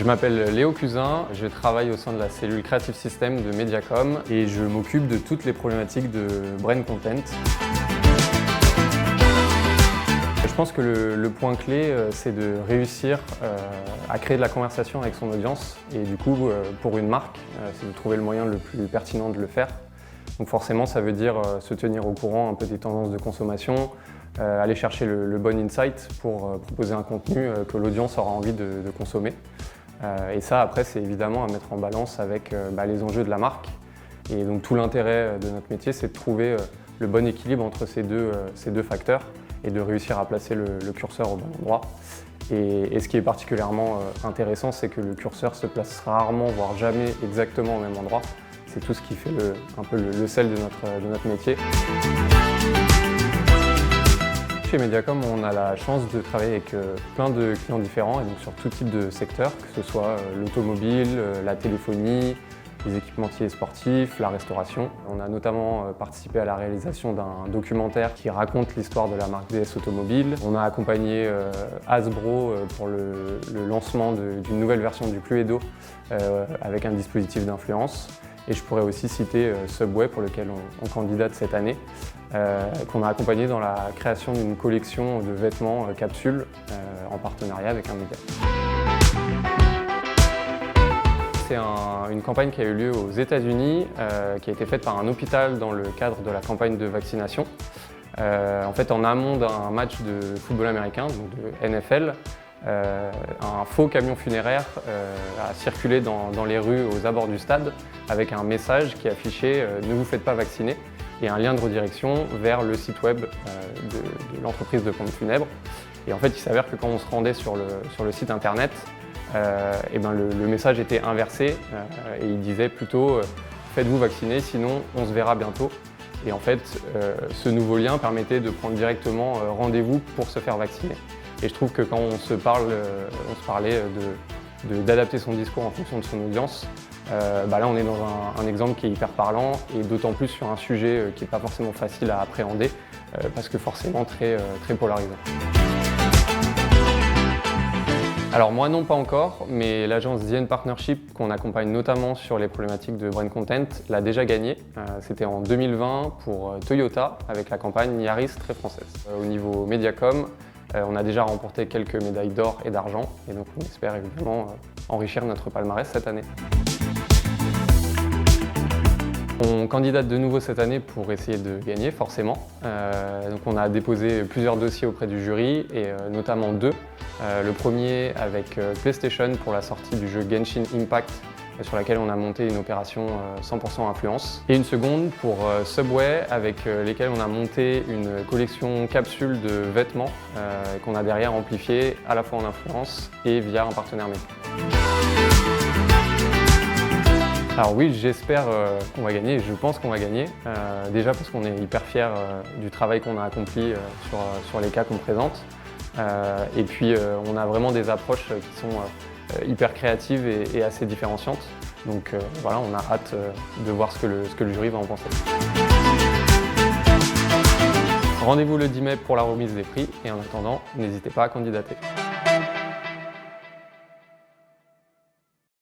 m'appelle Léo Cusin, je travaille au sein de la cellule Creative System de Mediacom et je m'occupe de toutes les problématiques de brand content. Je pense que le point clé, c'est de réussir à créer de la conversation avec son audience et du coup, pour une marque, c'est de trouver le moyen le plus pertinent de le faire. Donc forcément, ça veut dire se tenir au courant un peu des tendances de consommation, aller chercher le bon insight pour proposer un contenu que l'audience aura envie de consommer. Et ça, après, c'est évidemment à mettre en balance avec les enjeux de la marque. Et donc tout l'intérêt de notre métier, c'est de trouver le bon équilibre entre ces deux facteurs et de réussir à placer le curseur au bon endroit. Et ce qui est particulièrement intéressant, c'est que le curseur se place rarement, voire jamais exactement au même endroit. C'est tout ce qui fait un peu le sel de notre métier. Chez Mediacom, on a la chance de travailler avec plein de clients différents et donc sur tout type de secteur, que ce soit l'automobile, la téléphonie, les équipementiers sportifs, la restauration. On a notamment participé à la réalisation d'un documentaire qui raconte l'histoire de la marque DS Automobile. On a accompagné Hasbro pour le lancement d'une nouvelle version du Cluedo avec un dispositif d'influence. Et je pourrais aussi citer Subway pour lequel on candidate cette année, qu'on a accompagné dans la création d'une collection de vêtements capsules en partenariat avec un média. C'est une campagne qui a eu lieu aux États-Unis, qui a été faite par un hôpital dans le cadre de la campagne de vaccination. En fait, en amont d'un match de football américain, donc de NFL, un faux camion funéraire a circulé dans les rues aux abords du stade avec un message qui affichait « Ne vous faites pas vacciner » et un lien de redirection vers le site web de l'entreprise de pompes funèbres. Et en fait, il s'avère que quand on se rendait sur le site internet, le message était inversé et il disait plutôt « Faites-vous vacciner, sinon on se verra bientôt ». Et en fait, ce nouveau lien permettait de prendre directement rendez-vous pour se faire vacciner. Et je trouve que quand on se parlait d'adapter son discours en fonction de son audience, là on est dans un exemple qui est hyper parlant et d'autant plus sur un sujet qui n'est pas forcément facile à appréhender parce que forcément très polarisant. Alors moi non pas encore, mais l'agence The End Partnership qu'on accompagne notamment sur les problématiques de brand content l'a déjà gagné. C'était en 2020 pour Toyota avec la campagne Yaris très française. Au niveau Mediacom, on a déjà remporté quelques médailles d'or et d'argent et donc on espère évidemment enrichir notre palmarès cette année. On candidate de nouveau cette année pour essayer de gagner forcément. Donc on a déposé plusieurs dossiers auprès du jury et notamment deux. Le premier avec PlayStation pour la sortie du jeu Genshin Impact sur laquelle on a monté une opération 100% influence. Et une seconde pour Subway avec lesquels on a monté une collection capsule de vêtements qu'on a derrière amplifié à la fois en influence et via un partenaire média. Alors oui, j'espère qu'on va gagner et je pense qu'on va gagner. Déjà parce qu'on est hyper fiers du travail qu'on a accompli sur les cas qu'on présente. Et puis on a vraiment des approches qui sont hyper créatives et assez différenciantes. Donc voilà, on a hâte de voir ce que le jury va en penser. Rendez-vous le 10 mai pour la remise des prix et en attendant, n'hésitez pas à candidater.